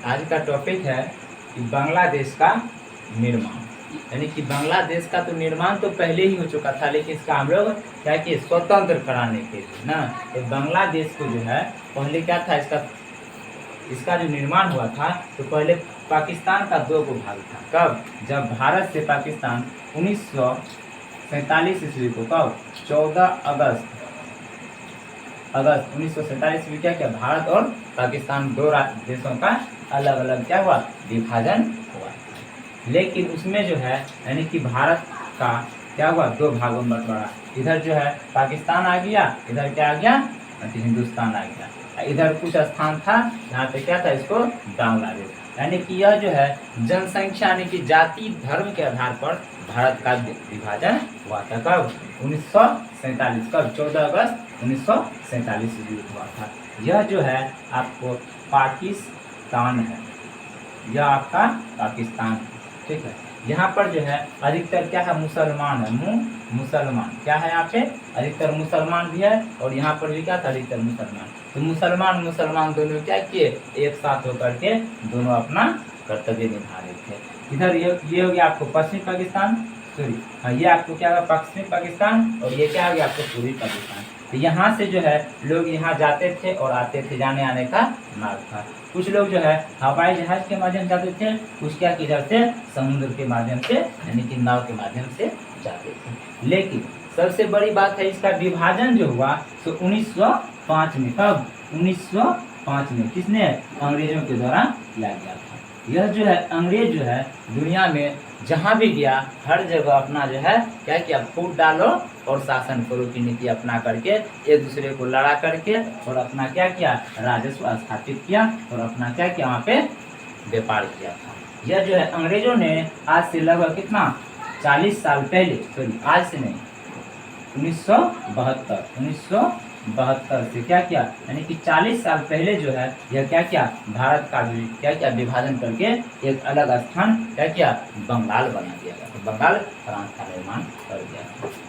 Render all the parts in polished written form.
आज का टॉपिक है कि बांग्लादेश का निर्माण, यानी कि बांग्लादेश का तो निर्माण तो पहले ही हो चुका था, लेकिन इसका हम लोग क्या किए, स्वतंत्र कराने के लिए ना। तो बांग्लादेश को जो है पहले क्या था, इसका जो निर्माण हुआ था तो पहले पाकिस्तान का दो भाग था। कब? जब भारत से पाकिस्तान 1947 ईस्वी को, कब? 14 अगस्त 1947 में क्या किया, भारत और पाकिस्तान दो देशों का अलग अलग क्या हुआ, विभाजन हुआ। लेकिन उसमें जो है यानी कि भारत का क्या हुआ, दो भागों में बंटवारा। इधर जो है पाकिस्तान आ गया, इधर क्या आ गया, हिंदुस्तान आ गया। इधर कुछ स्थान था यहाँ पे क्या था, इसको बांग्लादेश। यानी कि यह जो है जनसंख्या यानी कि जाति धर्म के आधार पर भारत का विभाजन हुआ था। कब? 1947। कब? 14 अगस्त 1947 में हुआ था। यह जो है आपको पाकिस्तान है, यह आपका पाकिस्तान है, ठीक है। यहाँ पर जो है अधिकतर क्या है, मुसलमान है, मुसलमान क्या है, यहाँ पे अधिकतर मुसलमान भी है और यहाँ पर भी क्या था, अधिकतर मुसलमान। तो मुसलमान दोनों क्या किए, एक साथ होकर के दोनों अपना कर्तव्य निभा रहे थे। इधर ये हो गया आपको पश्चिमी पाकिस्तान, सॉरी हाँ, ये आपको क्या होगा, पश्चिमी पाकिस्तान, और ये क्या हो गया आपको पूर्वी पाकिस्तान। तो यहाँ से जो है लोग यहाँ जाते थे और आते थे, जाने आने का मार्ग था। कुछ लोग जो है हवाई जहाज के माध्यम जाते थे, कुछ क्या किधर से समुद्र के माध्यम से यानी कि नाव के माध्यम से जाते थे। लेकिन सबसे बड़ी बात है इसका विभाजन जो हुआ तो 1905 में। कब? 1905 में। किसने? अंग्रेजों के द्वारा किया गया था। यह जो है अंग्रेज जो है दुनिया में जहाँ भी गया हर जगह अपना जो है क्या किया, फूट डालो और शासन करो की नीति अपना करके एक दूसरे को लड़ा करके और अपना क्या किया, राजस्व स्थापित किया और अपना क्या किया, वहाँ पे व्यापार किया था। यह जो है अंग्रेजों ने आज से लगभग कितना, 40 साल पहले, सॉरी आज से नहीं, 1972 से क्या किया, यानी कि 40 साल पहले जो है यह क्या किया, भारत का क्या किया, विभाजन करके एक अलग स्थान क्या किया, बंगाल बना दिया गया। तो बंगाल प्रांत का निर्माण कर दिया।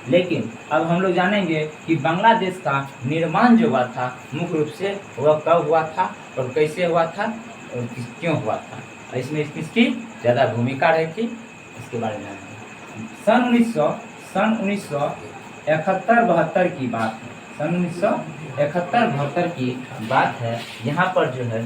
लेकिन अब हम लोग जानेंगे कि बांग्लादेश का निर्माण जो हुआ था मुख्य रूप से वह कब हुआ था और कैसे हुआ था और क्यों हुआ था, इसमें किसकी ज़्यादा भूमिका रही थी, इसके बारे में सन 1971-72 की बात है। सन 1971-72 की बात है। यहाँ पर जो है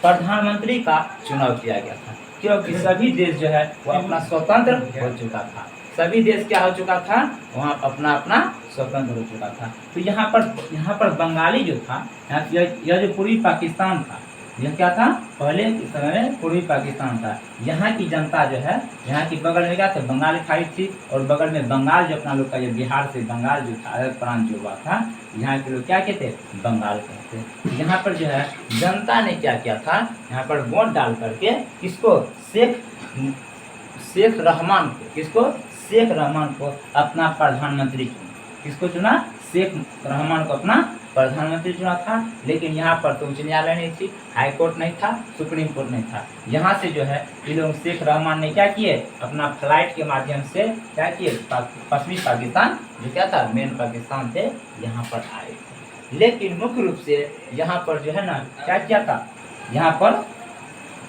प्रधानमंत्री का चुनाव किया गया था, क्योंकि सभी देश जो है वो अपना स्वतंत्र हो चुका था। सभी देश क्या हो चुका था, वहाँ अपना अपना स्वतंत्र हो चुका था। तो यहाँ पर बंगाली जो था, यह जो पूर्वी पाकिस्तान था, यह क्या था, पहले के समय में पूर्वी पाकिस्तान था। यहाँ की जनता जो है, यहाँ की बगल में क्या था, बंगाल खाड़ी थी और बगल में बंगाल जो अपना लोग का, ये बिहार से बंगाल जो था अलग प्रांत जो हुआ था, यहाँ के लोग क्या कहते, बंगाल कहते। यहाँ पर जो है जनता ने क्या किया था, यहाँ पर वोट डाल करके किसको, शेख रहमान को अपना प्रधानमंत्री चुना। किसको चुना? शेख रहमान को अपना प्रधानमंत्री चुना था। लेकिन यहाँ पर तो उच्च न्यायालय नहीं थी, हाई कोर्ट नहीं था, सुप्रीम कोर्ट नहीं था। यहाँ से जो है ये लोग शेख रहमान ने क्या किए, अपना फ्लाइट के माध्यम से क्या किए, पश्चिमी पाकिस्तान जो क्या था, मेन पाकिस्तान थे, यहाँ पर आए थे। लेकिन मुख्य रूप से यहाँ पर जो है ना क्या किया था, यहाँ पर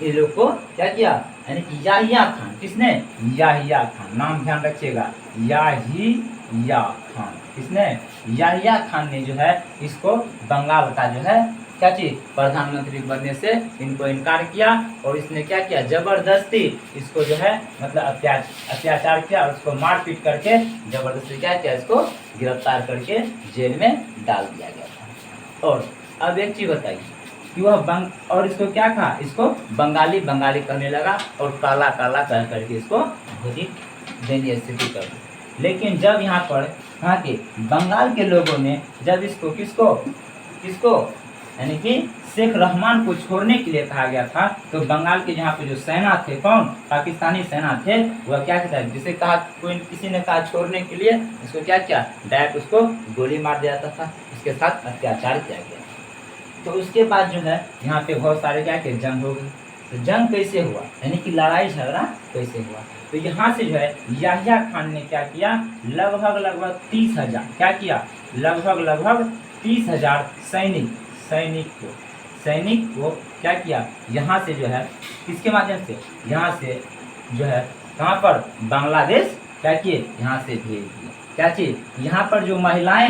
ये लोग को क्या किया, यानी कि याहिया खान, किसने, याहिया खान, नाम ध्यान रखिएगा, याहिया खान, किसने, याहिया खान ने जो है इसको बंगाल का जो है क्या चीज, प्रधानमंत्री बनने से इनको इनकार किया और इसने क्या किया, जबरदस्ती इसको जो है मतलब अत्याचार किया और उसको मारपीट करके जबरदस्ती क्या किया, इसको गिरफ्तार करके जेल में डाल दिया गया था। और अब एक चीज बताइए कि वह और इसको क्या कहा, इसको बंगाली करने लगा और काला कह करके इसको धोती दयनीय स्थिति कर दी। लेकिन जब यहाँ के बंगाल के लोगों ने जब इसको किसको यानी कि शेख रहमान को छोड़ने के लिए कहा गया था, तो बंगाल के जहाँ पे जो सेना थे, कौन, पाकिस्तानी सेना थे, वह क्या कहता है, जिसे कहा किसी ने कहा छोड़ने के लिए, इसको क्या किया, डायरेक्ट उसको गोली मार दिया जाता था, उसके साथ अत्याचार किया गया। तो उसके बाद जो है यहाँ पे बहुत सारे क्या के जंग हो गई। तो जंग कैसे हुआ, यानी कि लड़ाई झगड़ा कैसे हुआ, तो यहाँ से जो है याहिया खान ने क्या किया, लगभग 30,000 क्या किया, लगभग 30,000 सैनिक सैनिक को क्या किया, यहाँ से जो है किसके माध्यम से, यहाँ से जो है कहाँ पर, बांग्लादेश क्या किए, यहाँ से भेज दिए। क्या चीज, यहाँ पर जो महिलाएं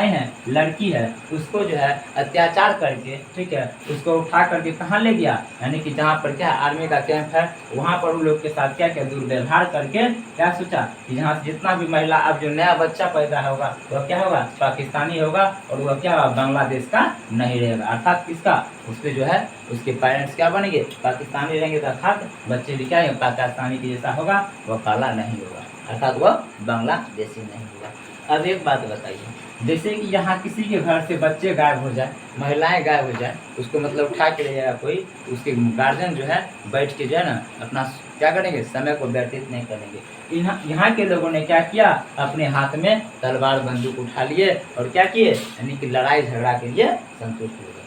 हैं, लड़की है, उसको जो है अत्याचार करके, ठीक है, उसको उठा करके कहाँ ले गया, यानी कि जहाँ पर क्या आर्मी का कैंप है, वहाँ पर उन लोग के साथ क्या क्या दुर्व्यवहार करके क्या सोचा कि यहाँ से जितना भी महिला, अब जो नया बच्चा पैदा होगा वह क्या होगा, पाकिस्तानी होगा, और वह क्या होगा, बांग्लादेश का नहीं रहेगा, अर्थात किसका, उसके जो है उसके पेरेंट्स क्या बनेंगे, पाकिस्तानी रहेंगे, अर्थात बच्चे भी क्या है पाकिस्तानी के जैसा होगा, वह काला नहीं होगा, अर्थात वह बांग्लादेशी नहीं होगा। अब एक बात बताइए, जैसे कि यहाँ किसी के घर से बच्चे गायब हो जाए, महिलाएं गायब हो जाए, उसको मतलब उठा के ले जाएगा कोई, उसके गार्जियन जो है बैठ के जो है ना अपना क्या करेंगे, समय को व्यतीत नहीं करेंगे। यहाँ के लोगों ने क्या किया, अपने हाथ में तलवार बंदूक उठा लिए और क्या किए, यानी कि लड़ाई झगड़ा के लिए संतुष्ट हो गए।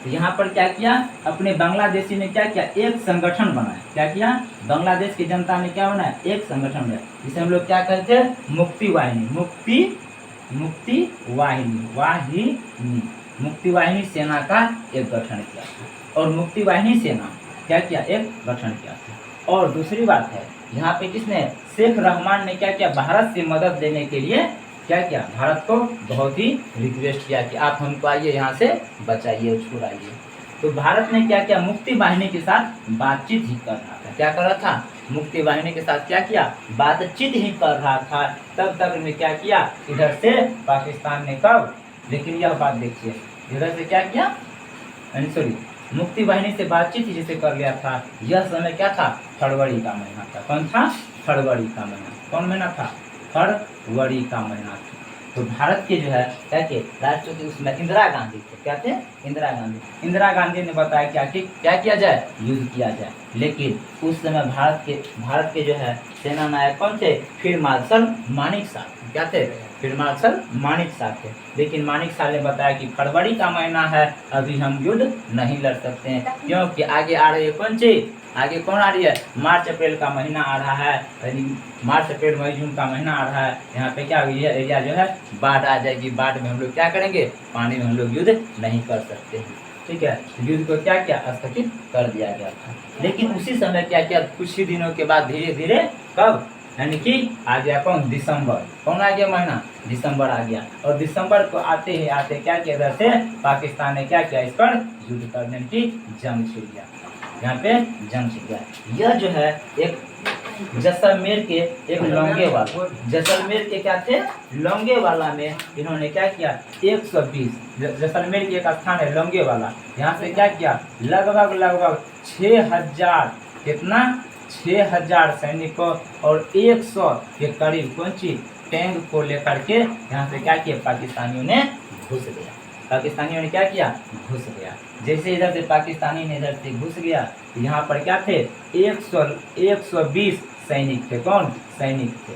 तो यहाँ पर क्या किया, अपने बांग्लादेशी ने क्या किया, एक संगठन बनाया। क्या किया, बांग्लादेश की जनता ने क्या बनाया, एक संगठन बनाया, जिसे हम लोग क्या कहते हैं, मुक्ति वाहिनी सेना का एक गठन किया था। और मुक्ति वाहिनी सेना क्या किया, एक गठन किया था। और दूसरी बात है, यहाँ पे किसने, शेख रहमान ने क्या किया, भारत से मदद लेने के लिए क्या किया, भारत को बहुत ही रिक्वेस्ट किया कि आप हमको आइए यहाँ से बचाइए और छुड़ाइए। तो भारत ने क्या किया, मुक्ति वाहिनी के साथ बातचीत ही कर रहा था। क्या कर रहा था, मुक्ति वाहिनी के साथ क्या किया, बातचीत ही कर रहा था। तब तक में क्या किया, इधर से पाकिस्तान ने कब, लेकिन यह बात देखिए, इधर से क्या किया, सॉरी, मुक्ति वाहिनी से बातचीत ही जिसे कर लिया था। यह समय क्या था, फरवरी का महीना था। कौन था, फरवरी का महीना। कौन महीना था, फरवरी का महीना था। तो भारत के जो है क्या के राष्ट्रपति उसमें इंदिरा गांधी थे। क्या थे, इंदिरा गांधी ने बताया क्या कि क्या किया जाए, युद्ध किया जाए। लेकिन उस समय भारत के जो है सेना नायक कौन थे, फील्ड मार्शल मानिक शाह। क्या थे, फील्ड मार्शल मानिक शाह थे। लेकिन मानिक शाह ने बताया कि फरवरी का महीना है, अभी हम युद्ध नहीं लड़ सकते हैं, क्योंकि आगे आ रही है कौन चीज, आगे कौन आ रही है, मार्च अप्रैल का महीना आ रहा है, मार्च अप्रैल मई जून का महीना आ रहा है। यहाँ पे क्या हुई है, एरिया जो है बाढ़ आ जाएगी, बाढ़ में हम लोग क्या करेंगे, पानी में हम लोग युद्ध नहीं कर सकते हैं। ठीक है, युद्ध को क्या किया, स्थगित कर दिया गया था। लेकिन उसी समय क्या किया, कुछ ही दिनों के बाद धीरे धीरे कब, यानी कि आ गया कौन, दिसंबर। कौन आ गया महीना, दिसंबर आ गया। और दिसंबर को आते ही आते क्या किया, इधर से पाकिस्तान ने क्या किया, इस पर युद्ध करने की जंग छिड़ गया, यहाँ पे जंग छिड़ गया। यह जो है एक जैसलमेर के एक लोंगेवाला, जैसलमेर के क्या थे, लोंगेवाला में इन्होंने क्या किया, 120, जैसलमेर की एक स्थान है लोंगेवाला, यहाँ से क्या किया, लगभग 6000, कितना, 6000 सैनिकों और 100 के करीब कौन सी टैंक को लेकर के यहाँ से क्या किया, पाकिस्तानियों ने घुस गया। पाकिस्तानियों ने क्या किया, घुस गया। जैसे इधर से पाकिस्तानी ने इधर से घुस गया, यहाँ पर क्या थे, 120 सैनिक थे। कौन सैनिक थे,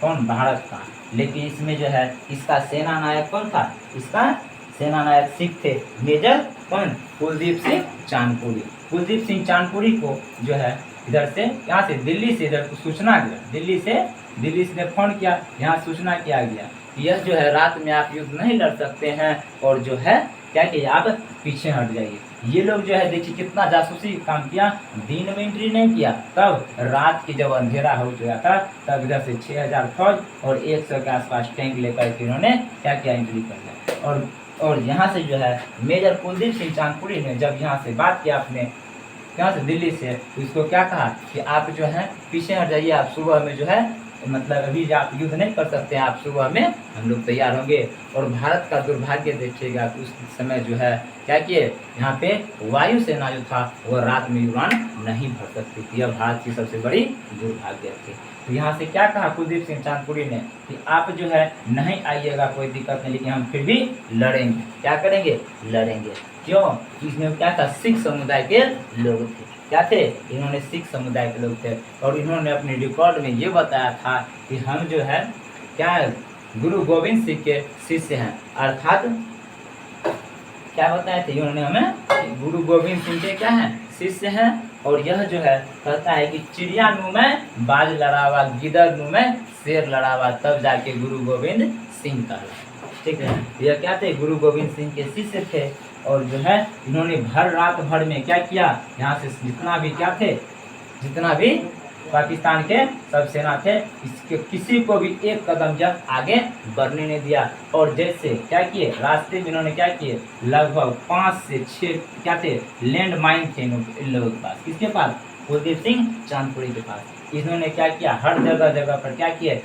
कौन, भारत का। लेकिन इसमें जो है इसका सेना नायक कौन था, इसका सेना नायक सिख थे, मेजर कौन, कुलदीप सिंह चांदपुरी। कुलदीप सिंह चांदपुरी को जो है इधर से, यहाँ से दिल्ली से इधर सूचना गया, दिल्ली से फोन किया, यहाँ सूचना किया गया, यह जो है रात में आप युद्ध नहीं लड़ सकते हैं, और जो है क्या किया, आप पीछे हट जाइए। ये लोग जो है देखिए कितना जासूसी काम किया, दिन में एंट्री नहीं किया, तब रात की जब अंधेरा हो चुका था, तब इधर से 6000 फौज और 100 के आसपास टैंक लेकर के इन्होंने क्या किया, एंट्री कर लिया। और यहाँ से जो है मेजर कुलदीप सिंह चांदपुरी ने जब यहाँ से बात किया अपने, यहाँ से दिल्ली से, तो इसको क्या कहा कि आप जो है पीछे हट जाइए, आप सुबह में जो है मतलब अभी आप युद्ध नहीं कर सकते हैं, आप सुबह में हम लोग तैयार होंगे। और भारत का दुर्भाग्य देखिएगा, उस समय जो है क्या किए, यहाँ पे वायुसेना जो था वो रात में उड़ान नहीं भर सकती थी। यह भारत की सबसे बड़ी दुर्भाग्य थी। तो यहाँ से क्या कहा कुलदीप सिंह चांदपुरी ने कि आप जो है नहीं आइएगा, कोई दिक्कत नहीं, लेकिन हम फिर भी लड़ेंगे। क्या करेंगे, लड़ेंगे। क्यों, इसमें क्या था, सिख समुदाय के लोग थे। क्या थे, इन्होंने सिख समुदाय के लोग थे। और इन्होंने अपने रिकॉर्ड में ये बताया था कि हम जो है क्या, गुरु गोविंद सिंह के शिष्य हैं, अर्थात क्या बताया था इन्होंने हमें, गुरु गोविंद सिंह के क्या हैं, शिष्य हैं। और यह जो है कहता है कि चिड़िया नु में बाज लड़ावा, गिदड़ नु में शेर लड़ावा, तब जाके गुरु गोविंद सिंह कहलाए। ठीक है। यह क्या थे, गुरु गोविंद सिंह के शिष्य थे। और जो है इन्होंने भर रात भर में क्या किया, यहाँ से जितना भी क्या थे, जितना भी पाकिस्तान के सब सेना थे, इसके किसी को भी एक कदम जब आगे बढ़ने नहीं दिया। और जैसे क्या किए, रास्ते में इन्होंने क्या किए, लगभग 5 से 6 क्या थे, लैंड माइन थे इन लोगों के पास। किसके पास, कुलदीप सिंह चांदपुरी के पास। इन्होंने क्या किया, हर जगह जगह पर क्या किए,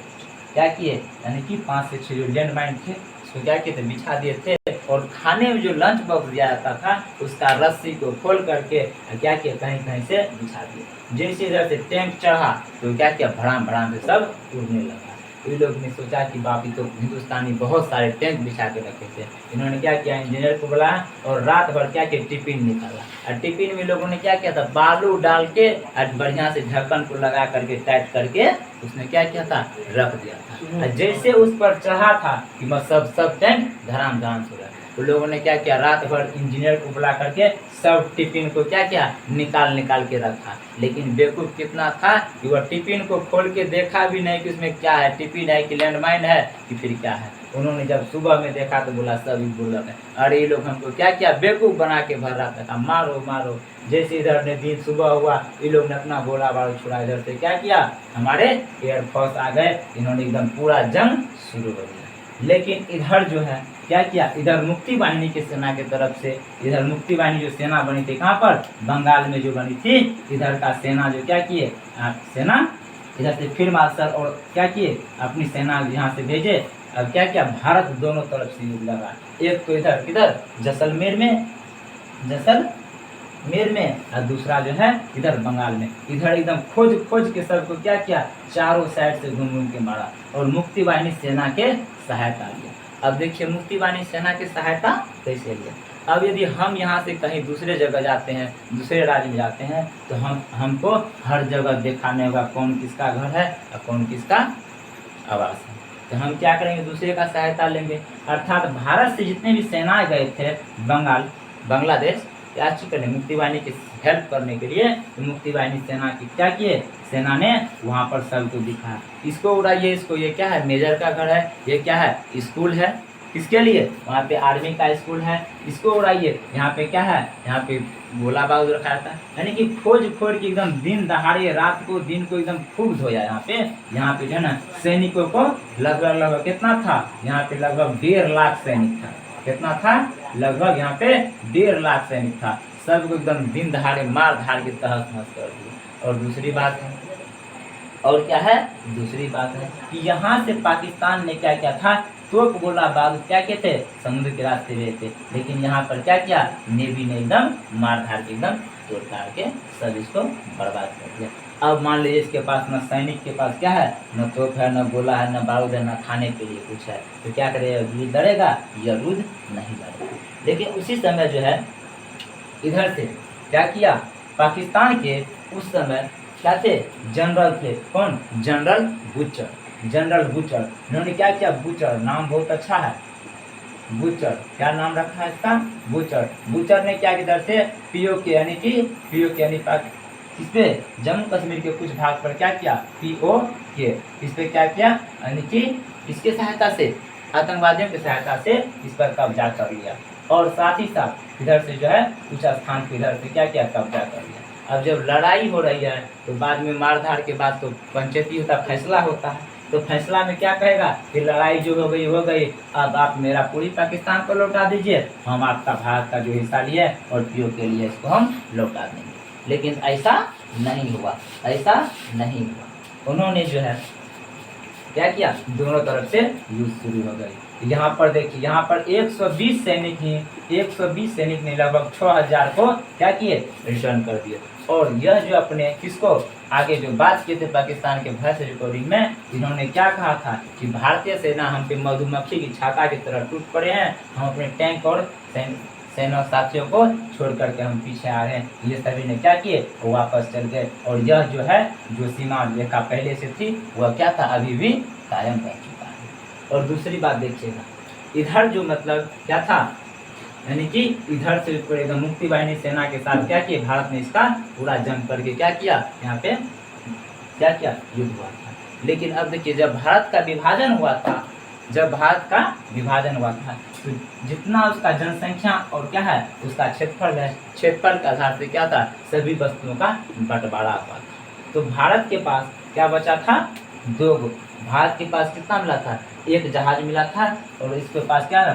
यानी कि 5 से 6 जो लैंड माइन थे उसको क्या किए थे, बिछा दिए थे। और खाने में जो लंच बॉक्स दिया जाता था उसका रस्सी को खोल करके क्या किया, कहीं कहीं से बिछा दिया। जैसे इधर से टैंक चढ़ा तो क्या किया, भड़ाम भड़ाम से सब उड़ने लगा। ये लोग ने सोचा कि बाकी तो हिंदुस्तानी बहुत सारे टैंक बिछा के रखे थे। इन्होंने क्या किया, इंजीनियर को बुलाया और रात भर क्या किया, टिफिन निकाला। और टिफिन में लोगों ने क्या किया था, बालू डाल के और बढ़िया से ढक्कन को लगा करके टाइट करके उसने क्या किया था, रख दिया था। और जैसे उस पर चढ़ा था कि सब टैंक धड़ाम धड़ाम से उड़ा। तो लोगों ने क्या किया, रात भर इंजीनियर को बुला करके सब टिफिन को क्या किया, निकाल के रखा। लेकिन बेवकूफ कितना था कि वह टिफिन को खोल के देखा भी नहीं कि उसमें क्या है, टिफिन है कि लैंडमाइन है कि फिर क्या है। उन्होंने जब सुबह में देखा तो बोला सब बुलक है। अरे ये लोग हमको क्या किया, बेवकूफ बना के भर रहा था, मारो मारो। जैसे इधर ने दिन सुबह हुआ, ये लोग ने अपना गोला बारूद छुड़ा, इधर से क्या किया, हमारे एयरफोर्स आ गए। इन्होंने एकदम पूरा जंग शुरू हो गया। लेकिन इधर जो है क्या किया, इधर मुक्ति वाहिनी की सेना की तरफ से, इधर मुक्ति वाहिनी जो सेना बनी थी कहाँ पर, बंगाल में जो बनी थी, इधर का सेना जो क्या किए, सेना इधर से फील्ड मार्शल और क्या किए, अपनी सेना यहाँ से भेजे। अब क्या किया, भारत दोनों तरफ से युद्ध लगा। एक तो इधर किधर, जैसलमेर में और दूसरा जो है इधर बंगाल में। इधर एकदम खोज के सबको क्या किया, चारों साइड से घूम के मारा और मुक्ति वाहिनी सेना के सहायता लिया। अब देखिए मुक्ति वाहिनी सेना की सहायता कैसे लिया। अब यदि हम यहाँ से कहीं दूसरे जगह जाते हैं, दूसरे राज्य में जाते हैं, तो हमको हर जगह दिखाने होगा कौन किसका घर है और कौन किसका आवास है। तो हम क्या करेंगे, दूसरे का सहायता लेंगे। अर्थात भारत से जितने भी सेनाएं गए थे बांग्लादेश, क्या करने, मुक्ति वाहिनी की हेल्प करने के लिए, तो मुक्ति वाहिनी सेना की क्या किए, सेना ने वहाँ पर सबको दिखाया, इसको उड़ाइए, इसको, ये क्या है, मेजर का घर है, ये क्या है, स्कूल है, किसके लिए, वहाँ पे आर्मी का स्कूल है, इसको उड़ाइए। यहाँ पे क्या है, यहाँ पे गोला बारूद रखा था। यानी कि खोज के एकदम दिन दहाड़े, रात को दिन को एकदम खूब धोया। यहाँ पे जो है ना, सैनिकों को लगभग कितना था, यहाँ पे लगभग 1.5 लाख सैनिक था। कितना था, लगभग यहाँ पे 1.5 लाख सैनिक था। सबको एकदम दिन दहाड़े मार धाड़ के तहस नहस कर दिया। और दूसरी बात है, और क्या है, दूसरी बात है कि यहाँ से पाकिस्तान ने क्या किया था, तोप गोला बारूद क्या किए थे, समुद्र के रास्ते गए थे। लेकिन यहाँ पर क्या किया, नेवी ने एकदम मार धाड़ के एकदम तोड़ ताड़ के सब इसको बर्बाद कर दिया। अब मान लीजिए इसके पास न सैनिक के पास क्या है, न तोप है, न गोला है, न बारूद है, न खाने के लिए कुछ है, तो क्या करेगा, युद्ध लड़ेगा, यह युद्ध नहीं लड़ेगा। लेकिन उसी समय जो है इधर से क्या किया, पाकिस्तान के उस समय क्या थे, जनरल थे, कौन, जनरल बूचर। इन्होंने क्या किया, बूचर नाम बहुत अच्छा है, बूचर, क्या नाम रखा है इसका, बूचर ने क्या, इधर से पीओके यानी इस पे जम्मू कश्मीर के कुछ भाग पर क्या किया, पीओके, इस पे क्या किया, यानी कि इसके सहायता से, आतंकवादियों की सहायता से इस पर कब्जा कर लिया। और साथ ही साथ इधर से जो है कुछ स्थान को इधर से क्या किया, कब्जा कर लिया। अब जब लड़ाई हो रही है तो बाद में मार धाड़ के बाद तो पंचायती होता, फैसला होता है। तो फैसला में क्या कहेगा कि लड़ाई जो हो गई, अब आप मेरा पूरी पाकिस्तान को लौटा दीजिए, हम आपका भारत का जो हिस्सा लिए और पीओ के लिए इसको हम लौटा देंगे। लेकिन ऐसा नहीं हुआ। उन्होंने जो है क्या किया, दोनों तरफ से युद्ध शुरू हो गई। यहाँ पर देखिए, यहाँ पर 120 सैनिक ने लगभग 6000 को क्या किए, रिटर्न कर दिए। और यह जो अपने किसको आगे जो बात किए थे पाकिस्तान के वॉइस रिकॉर्डिंग में, इन्होंने क्या कहा था कि भारतीय सेना हम पे मधुमक्खी की छाता की तरह टूट पड़े हैं, हम अपने टैंक और सेना साथियों को छोड़ करके हम पीछे आ रहे हैं। ये सभी ने क्या किए, वो वापस चल गए। और यह जो है, जो सीमा रेखा पहले से थी वह क्या था, अभी भी कायम रह चुका है। और दूसरी बात देखिएगा, इधर जो मतलब क्या था, यानी कि इधर से एकदम मुक्ति वाहिनी सेना के साथ क्या किया, भारत ने इसका पूरा जंग करके क्या किया, यहाँ पे क्या किया, युद्ध हुआ था। लेकिन अब देखिए, जब भारत का विभाजन हुआ था जब भारत का विभाजन हुआ था, तो जितना उसका जनसंख्या और क्या है उसका क्षेत्रफल है, क्षेत्रफल के आधार से क्या था सभी वस्तुओं का बंटवारा हुआ था। तो भारत के पास क्या बचा था, दो गो। भारत के पास कितना मिला था, एक जहाज मिला था, और इसके पास क्या था,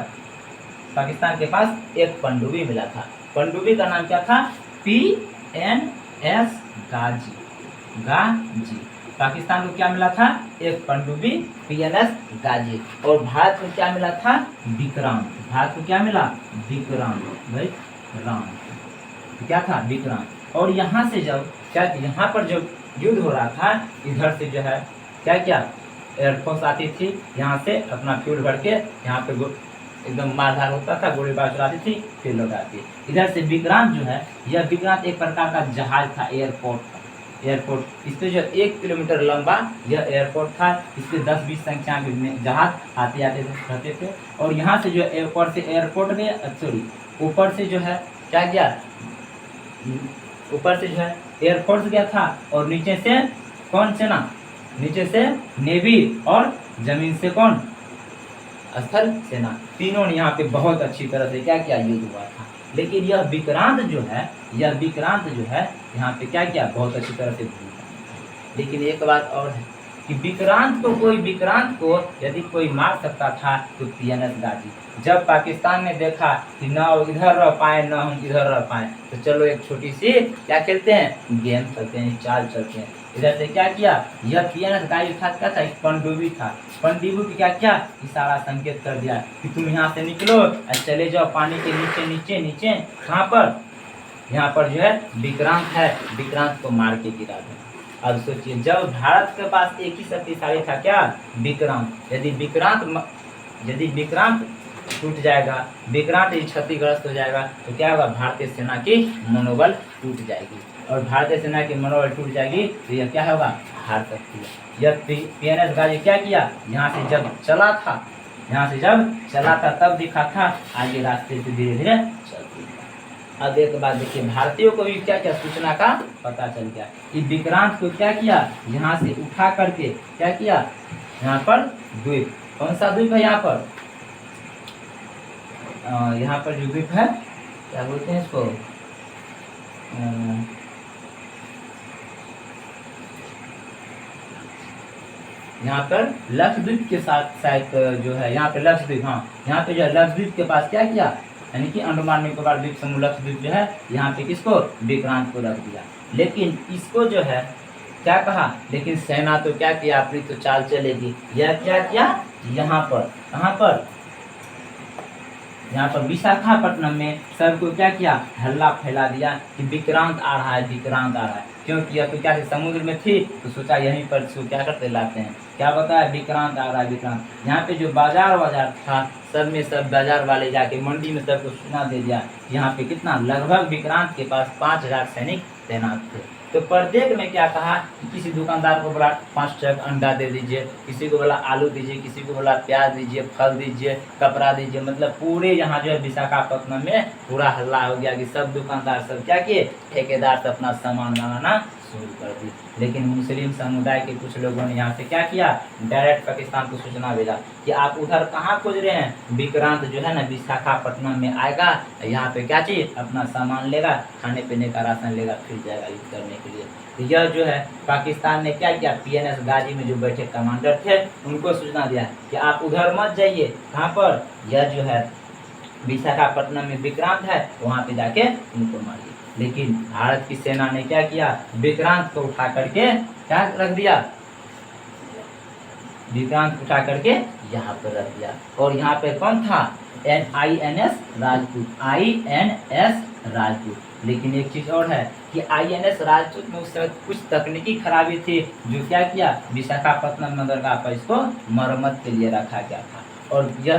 पाकिस्तान के पास एक पनडुब्बी मिला था। पनडुब्बी का नाम क्या था, PNS गाजी। पाकिस्तान को क्या मिला था, एक पनडुब्बी PNS गाजी। और भारत को क्या मिला था, विक्रांत। भारत को क्या मिला, विक्रांत भाई राम, क्या था विक्रांत। और यहाँ से जब क्या, यहाँ पर जब युद्ध हो रहा था, इधर से जो है क्या क्या एयरफोर्स आती थी, यहाँ से अपना फ्यूल भर के यहाँ पे एकदम मारधार होता था, गोलीबार चलाती थी, फिर लोग आती। इधर से विक्रांत जो है, यह विक्रांत एक प्रकार का जहाज था, एयरपोर्ट। इस पे जो 1 किलोमीटर लंबा यह एयरपोर्ट था। इस पे 10-20 संख्या में जहाज आते रहते थे। और यहाँ से जो ऊपर से एयरपोर्ट गया, सॉरी ऊपर से जो है क्या गया, ऊपर से जो है एयरफोर्स गया था, और नीचे से कौन सेना, नीचे से नेवी, और जमीन से कौन, स्थल सेना। तीनों ने यहाँ पे बहुत अच्छी तरह से क्या किया, युद्ध हुआ था। लेकिन यह विक्रांत जो है, यहाँ पे क्या किया, बहुत अच्छी तरह से भूमिका। लेकिन एक बात और है कि विक्रांत को यदि कोई मार सकता था तो PNS गाजी। जब पाकिस्तान ने देखा कि न इधर रह पाए न हम इधर रह पाए, तो चलो एक छोटी सी क्या खेलते हैं, गेम खेलते हैं, चाल चलते हैं। इधर से क्या किया, यह PNS गाजी था, क्या था, पनडुब्बी था। पनडुब्बी क्या क्या इशारा संकेत कर दिया कि तुम यहाँ से निकलो और चले जाओ पानी के नीचे नीचे नीचे। कहाँ पर, यहाँ पर जो है विक्रांत है, विक्रांत को मार के गिरा दो। अब सोचिए, जब भारत के पास एक ही शक्तिशाली था क्या, विक्रांत। यदि विक्रांत टूट जाएगा, विक्रांत यदि क्षतिग्रस्त हो जाएगा, तो क्या होगा, भारतीय सेना की मनोबल टूट जाएगी। और भारतीय सेना की मनोबल टूट जाएगी तो यह क्या होगा, हार सकती है। यह PNS गाजी क्या किया, यहाँ से जब चला था तब दिखा था, आगे रास्ते से धीरे धीरे चलती। अब एक बात देखिए, भारतीयों को भी क्या क्या सूचना का पता चल गया कि विक्रांत को क्या किया, यहाँ से उठा करके क्या किया, यहाँ पर द्वीप, कौन सा द्वीप है यहाँ पर, यहाँ पर जो द्वीप है क्या बोलते हैं इसको, यहाँ पर लक्षद्वीप के साथ शायद जो है, यहाँ पे लक्षद्वीप, हाँ यहाँ पे जो है लक्षद्वीप के पास क्या किया, यानी कि अंडमान निकोबार द्वीप समूह लक्षद्वीप जो है, यहाँ पे किसको, विक्रांत को रख दिया। लेकिन इसको जो है क्या कहा, लेकिन सेना तो क्या किया, अपनी तो चाल चलेगी। यह क्या किया, यहाँ पर, कहाँ पर, यहाँ पर विशाखापट्टनम में सबको क्या किया, हल्ला फैला दिया कि विक्रांत आ रहा है, विक्रांत आ रहा है। क्योंकि यह तो क्या समुद्र में थी, तो सोचा यहीं पर इसको क्या करते लाते हैं, क्या बताया, विक्रांत आ रहा है, विक्रांत। यहाँ पे जो बाजार था, सब में सब बाजार वाले जाके मंडी में सबको सूचना दे दिया। यहाँ पे कितना, लगभग विक्रांत के पास 5000 सैनिक तैनात थे। तो प्रत्येक में क्या कहा कि किसी दुकानदार को बोला 5 ट्रक अंडा दे दीजिए, किसी को बोला आलू दीजिए, किसी को बोला प्याज दीजिए, फल दीजिए, कपड़ा दीजिए। मतलब पूरे यहाँ जो है विशाखापट्टनम में पूरा हल्ला हो गया कि सब दुकानदार सब क्या किए, ठेकेदार से अपना सामान मंगाना शुरू कर दी। लेकिन मुस्लिम समुदाय के कुछ लोगों ने यहाँ से क्या किया, डायरेक्ट पाकिस्तान को सूचना भेजा कि आप उधर कहाँ खोज रहे हैं, विक्रांत जो है ना विशाखापट्टनम में आएगा, यहाँ पे क्या चीज अपना सामान लेगा, खाने पीने का राशन लेगा, फिर जाएगा युद्ध करने के लिए। तो यह जो है पाकिस्तान ने क्या किया, PNS गाजी में जो बैठे कमांडर थे उनको सूचना दिया कि आप उधर मत जाइए, कहाँ पर, यह जो है विशाखापट्टनम में विक्रांत है, वहाँ पे जाके उनको मारिए। लेकिन भारत की सेना ने क्या किया, विक्रांत को उठा करके क्या रख दिया, विक्रांत उठा करके यहाँ पर रख दिया। और यहाँ पे कौन था, INS राजपूत। लेकिन एक चीज और है कि INS राजपूत में उस समय कुछ तकनीकी खराबी थी, जो क्या किया, विशाखापट्टनम बंदरगाह पर इसको मरम्मत के लिए रखा गया था। और यह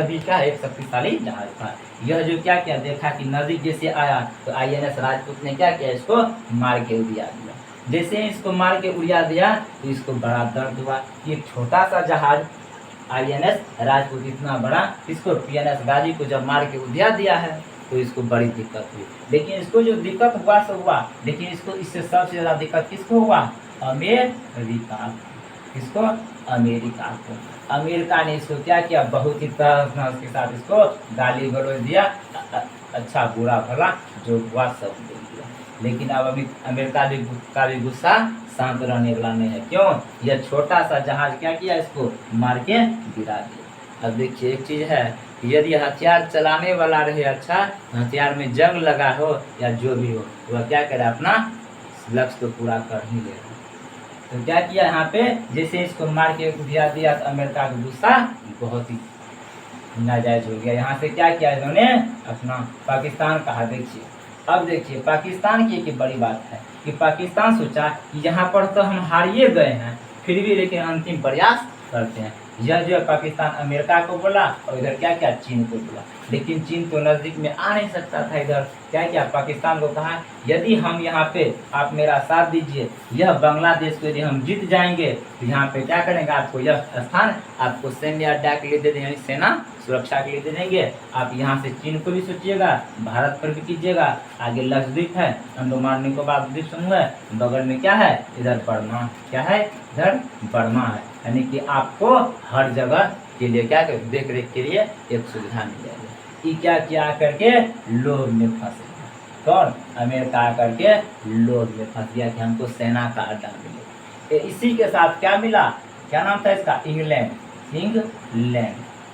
भी क्या एक शक्तिशाली जहाज था। यह जो क्या क्या देखा कि नजदीक जैसे आया तो INS राजपूत ने क्या किया, इसको मार के उड़ा दिया। जैसे इसको मार के उड़ा दिया तो इसको बड़ा दर्द हुआ कि एक छोटा सा जहाज INS राजपूत इतना बड़ा, इसको PNS गाजी को जब मार के उड़ा दिया है तो इसको बड़ी दिक्कत हुई। लेकिन इसको जो दिक्कत हुआ सो हुआ, लेकिन इसको इससे सबसे ज़्यादा दिक्कत किसको हुआ, अमेरिका, इसको अमेरिका को। अमेरिका ने इसको क्या किया, बहुत ही तरह के साथ इसको गाली गलौज दिया, अच्छा बुरा भला जो हुआ सब दे दिया। लेकिन अब अभी अमेरिका का भी गुस्सा शांत रहने वाला नहीं है। क्यों? यह छोटा सा जहाज क्या किया, इसको मार के गिरा दिया। अब देखिए एक चीज है, यदि हथियार चलाने वाला रहे, अच्छा हथियार में जंग लगा हो या जो भी हो, वह क्या करे, अपना लक्ष्य तो पूरा कर ही ले। तो क्या किया यहाँ पे, जैसे इसको मार के गिरा दिया तो अमेरिका का गुस्सा बहुत ही नाजायज हो गया। यहाँ से क्या किया इन्होंने, अपना पाकिस्तान कहा। देखिए अब देखिए पाकिस्तान की एक बड़ी बात है कि पाकिस्तान सोचा कि यहाँ पर तो हम हारिए गए हैं, फिर भी लेकिन अंतिम प्रयास करते हैं। यह जो है पाकिस्तान अमेरिका को बोला और इधर क्या क्या चीन को बोला, लेकिन चीन तो नज़दीक में आ नहीं सकता था। इधर क्या किया, पाकिस्तान को कहा यदि हम यहाँ पे आप मेरा साथ दीजिए, यह बांग्लादेश को यदि हम जीत जाएंगे तो यहाँ पे क्या करेंगे, आपको यह स्थान आपको सैन्य अड्डा के लिए दे देंगे, सेना सुरक्षा के लिए दे देंगे। आप यहाँ से चीन को भी सोचिएगा, भारत पर भी कीजिएगा, आगे लक्षद्वीप है, अंडमान निकोबार द्वीप समूह है, बगल में क्या है, इधर बर्मा, क्या है इधर बर्मा है। यानी कि आपको हर जगह के लिए क्या कर देख रेख के लिए एक सुविधा मिल जाएगी। ये क्या किया करके लोभ में फंस गया, कौन, अमेरिका आकर के लोभ में फंस गया कि हमको सेना का अड्डा मिले। इसी के साथ क्या मिला, क्या नाम था इसका, इंग्लैंड।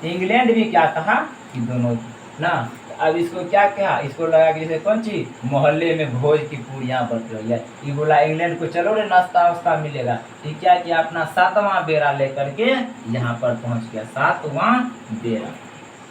इंग्लैंड भी क्या कहा कि दोनों ना, अब इसको क्या कहा, इसको लगा कि जैसे कौन चीज मोहल्ले में भोज की पूरियां बट रही है, ये बोला इंग्लैंड को चलो रे नाश्ता वास्ता मिलेगा। तो क्या किया, अपना 7वां बेड़ा लेकर के यहाँ पर पहुंच गया, 7वां बेड़ा।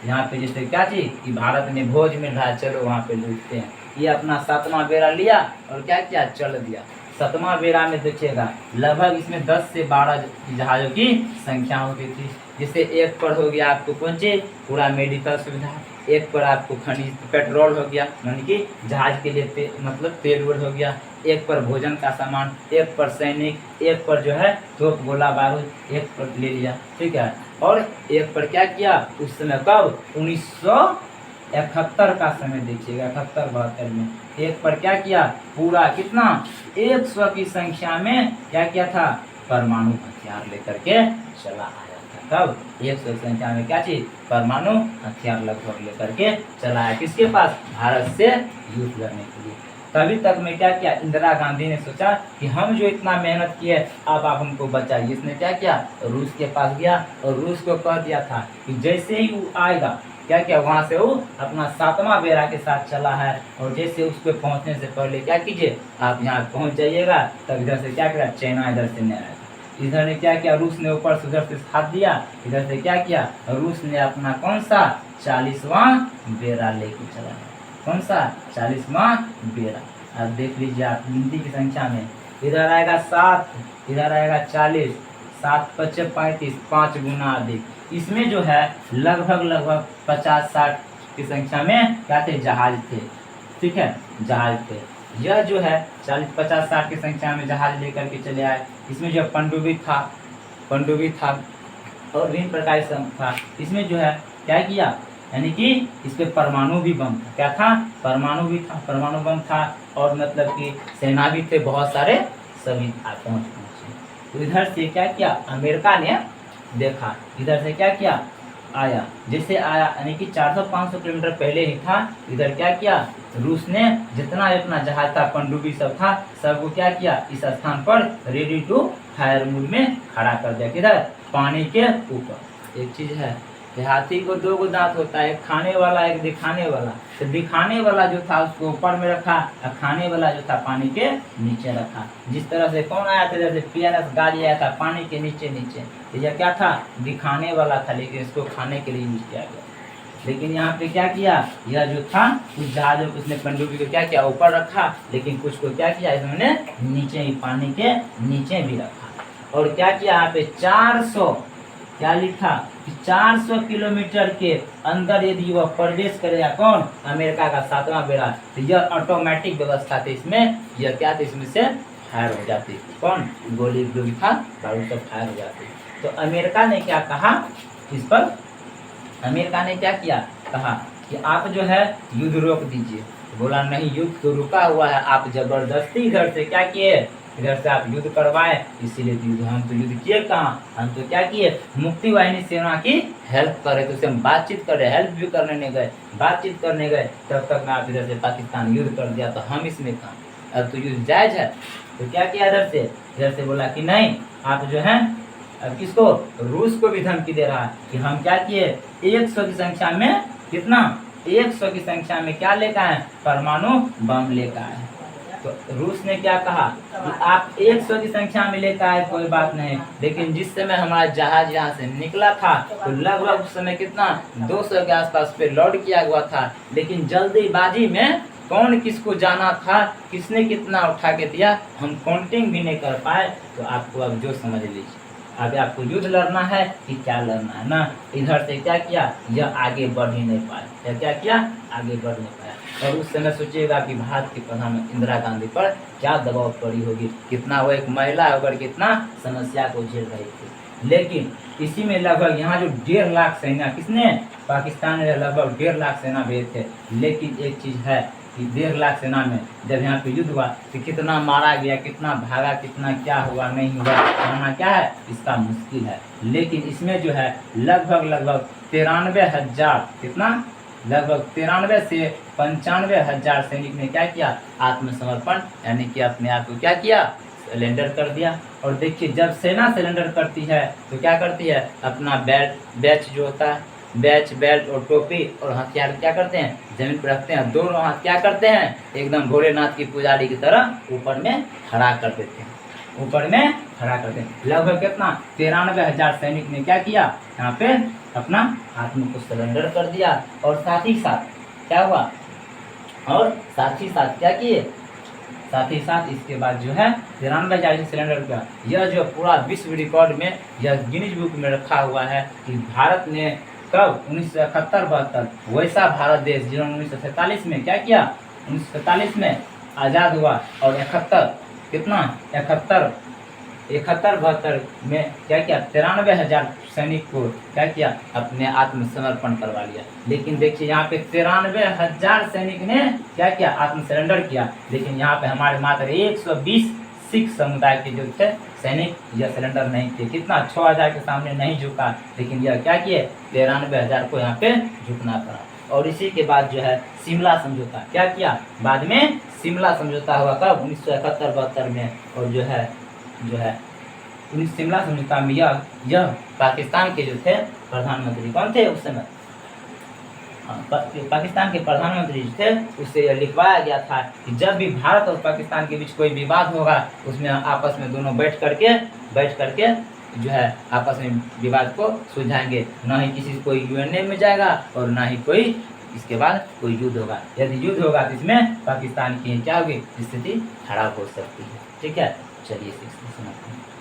यहाँ पे जैसे क्या चीज कि भारत में भोज मिल रहा है, चलो वहाँ पे लूटते हैं, ये अपना 7वां बेड़ा लिया और क्या किया, चल दिया। 7वां बेड़ा में देखिएगा लगभग इसमें 10 से 12 जहाजों की संख्या होती थी। जैसे एक पर हो गया आपको कौन चीज, पूरा मेडिकल सुविधा, एक पर आपको खनिज पेट्रोल हो गया, यानी कि जहाज के लिए मतलब तेल वेल हो गया, एक पर भोजन का सामान, एक पर सैनिक, एक पर जो है तोप गोला बारूद, एक पर ले लिया, ठीक है। और एक पर क्या किया, उस समय कब, 1971 का समय देखिएगा, 71-72 में एक पर क्या किया, पूरा कितना 100 की संख्या में क्या किया था, परमाणु हथियार लेकर के चला आया था। कब, 100 की संख्या में क्या चीज, परमाणु हथियार लगभग लेकर के चला आया, किसके पास, भारत से युद्ध लड़ने के लिए। तभी तक में क्या किया, इंदिरा गांधी ने सोचा कि हम जो इतना मेहनत किए, अब आप हमको बचाइए। इसने क्या किया, रूस के पास गया और रूस को कह दिया था कि जैसे ही वो आएगा, क्या किया, वहां से वो अपना 7वां बेड़ा के साथ चला है, और जैसे उसको पहुंचने से पहले क्या कीजिए, आप यहाँ पहुंच जाइएगा। तब इधर से क्या किया, चाइना इधर से नहीं आएगा। इधर ने क्या किया, रूस ने ऊपर से उधर से साथ दिया, इधर से क्या किया, रूस ने अपना कौन सा 40वां बेड़ा लेके चला है, कौन सा 40वां बेड़ा। अब देख लीजिए आप गिनती की संख्या में, इधर आएगा 7, इधर आएगा 40, 7 × 5 = 35, 5 गुना अधिक। इसमें जो है लगभग 50-60 की संख्या में क्या थे, जहाज थे, ठीक है, जहाज थे। यह जो है 40-50-60 की संख्या में जहाज लेकर के चले आए। इसमें जो पनडुब्बी था और विभिन्न प्रकार से था। इसमें जो है क्या किया, यानी कि इस पे परमाणु भी बम था, क्या था, परमाणु भी था, परमाणु बम था, और मतलब कि सेना भी थे बहुत सारे, सभी पहुंचे। तो इधर से क्या किया, अमेरिका ने देखा, इधर से क्या किया, आया, जैसे आया यानी कि 400-500 किलोमीटर पहले ही था। इधर क्या किया, रूस ने जितना अपना जहाज था, पनडुब्बी सब था, सबको क्या किया, इस स्थान पर रेडी टू फायर मोड में खड़ा कर दिया, किधर, पानी के ऊपर। एक चीज है, हाथी को 2 दांत होता है, एक खाने वाला एक दिखाने वाला। तो दिखाने वाला जो था उसको ऊपर में रखा, और खाने वाला जो था पानी के नीचे रखा। जिस तरह से कौन आया था, जैसे PNS गाड़ी आया था पानी के नीचे, तो यह क्या था, दिखाने वाला था, लेकिन इसको खाने के लिए यूज किया गया। लेकिन यहाँ पे क्या किया, यह जो था कुछ जहाजों को उसने पनडुब्बी को क्या किया, ऊपर रखा, लेकिन कुछ को क्या किया, इसने नीचे ही पानी के नीचे भी रखा। और क्या किया, यहाँ पे 400 क्या लिखा कि 400 किलोमीटर के अंदर यदि वह प्रवेश करेगा, कौन, अमेरिका का 7वां बेड़ा, तो यह ऑटोमेटिक व्यवस्था थी, इसमें यह क्या थी, इसमें से फायर हो जाती, कौन, गोली भी था, बारूद सब फायर हो जाती। तो अमेरिका ने क्या कहा, इस पर अमेरिका ने क्या किया, कहा कि आप जो है युद्ध रोक दीजिए। बोला नहीं, युद्ध तो रुका हुआ है, आप जबरदस्ती इधर से क्या किए, इधर से आप युद्ध करवाए, इसीलिए तो हम तो युद्ध किए कहाँ, हम तो क्या किए, मुक्ति वाहिनी सेना की हेल्प कर रहे थे, उससे हम बातचीत कर रहे, हेल्प भी करने नहीं गए, बातचीत करने गए, तब तक में आप इधर से पाकिस्तान युद्ध कर दिया, तो हम इसमें कहाँ, अब तो युद्ध जायज है। तो क्या किया इधर से बोला कि नहीं, आप जो है अब किसको, रूस को भी धमकी दे रहा है कि हम क्या किए, 100 की संख्या में, कितना, 100 की संख्या में क्या लेकर आए, परमाणु बम लेकर आए। तो रूस ने क्या कहा कि आप 100 की संख्या में लेकर आए कोई बात नहीं, लेकिन जिस समय हमारा जहाज यहाँ से निकला था तो लगभग उस समय कितना, 200 के आसपास पे लोड किया हुआ था, लेकिन जल्दीबाजी में कौन किसको जाना था, किसने कितना उठा के दिया, हम काउंटिंग भी नहीं कर पाए। तो आपको अब जो समझ लीजिए, अब आपको युद्ध लड़ना है कि क्या लड़ना है ना। इधर से क्या किया, यह आगे बढ़ ही नहीं पाया, क्या किया, आगे बढ़ नहीं पाया। और उस समय सोचिएगा कि भारत की प्रधानमंत्री इंदिरा गांधी पर क्या दबाव पड़ी होगी, कितना वो एक महिला होकर कितना समस्या को झेल रही थी। लेकिन इसी में लगभग यहाँ जो 1.5 लाख सेना, किसने, पाकिस्तान ने लगभग 1.5 लाख सेना भेजे थे। लेकिन एक चीज़ है कि 1.5 लाख सेना में जब यहाँ पे युद्ध हुआ तो कितना मारा गया, कितना भागा, कितना क्या हुआ नहीं हुआ, कहना क्या है, इसका मुश्किल है। लेकिन इसमें जो है लगभग 93,000, कितना, लगभग 93 से 95,000 सैनिक ने क्या किया, आत्मसमर्पण, यानी कि अपने आप को क्या किया, सरेंडर कर दिया। और देखिए जब सेना सरेंडर करती है तो क्या करती है, अपना बैच जो होता है, बैच, बेल्ट और टोपी और हथियार क्या करते हैं, जमीन पर रखते हैं, दोनों हाथ क्या करते हैं, एकदम भोलेनाथ की पुजारी की तरह ऊपर में खड़ा कर देते हैं, ऊपर में खड़ा करते हैं। लगभग कितना, 93,000 सैनिक ने क्या किया, यहाँ पे अपना आत्म को सरेंडर कर दिया। और साथ ही साथ क्या हुआ, और साथ ही साथ क्या किए, साथ ही साथ इसके बाद जो है 93,000 सिलेंडर का यह जो पूरा विश्व रिकॉर्ड में, यह गिनीज बुक में रखा हुआ है कि भारत ने कब, 1971-72 वैसा भारत देश जिन्होंने 1947 में क्या किया, 1947 में आज़ाद हुआ, और 71, कितना, 71-72 में क्या किया, 93,000 सैनिक को क्या किया, अपने आत्मसमर्पण करवा लिया। लेकिन देखिए यहाँ पे 93,000 सैनिक ने क्या किया, आत्म सरेंडर किया, लेकिन यहाँ पे हमारे मात्र 120 सिख समुदाय के जो थे सैनिक यह सरेंडर नहीं किए। कितना, 6,000 के सामने नहीं झुका, लेकिन यह क्या किए, 93,000 को यहाँ पे झुकना पड़ा। और इसी के बाद जो है शिमला समझौता क्या किया, बाद में शिमला समझौता हुआ कब, 1971-72 में। और जो है शिमला समझौता में यह पाकिस्तान के जो थे प्रधानमंत्री, कौन थे उस समय, पाकिस्तान के प्रधानमंत्री थे, उससे यह लिखवाया गया था कि जब भी भारत और पाकिस्तान के बीच कोई विवाद होगा उसमें आपस में दोनों बैठ करके जो है आपस में विवाद को सुलझाएंगे, ना ही किसी कोई यूएनए में जाएगा और ना ही कोई इसके बाद कोई युद्ध होगा। यदि युद्ध होगा तो इसमें पाकिस्तान की क्या होगी, स्थिति खराब हो सकती है। ठीक है, चलिए समाप्त।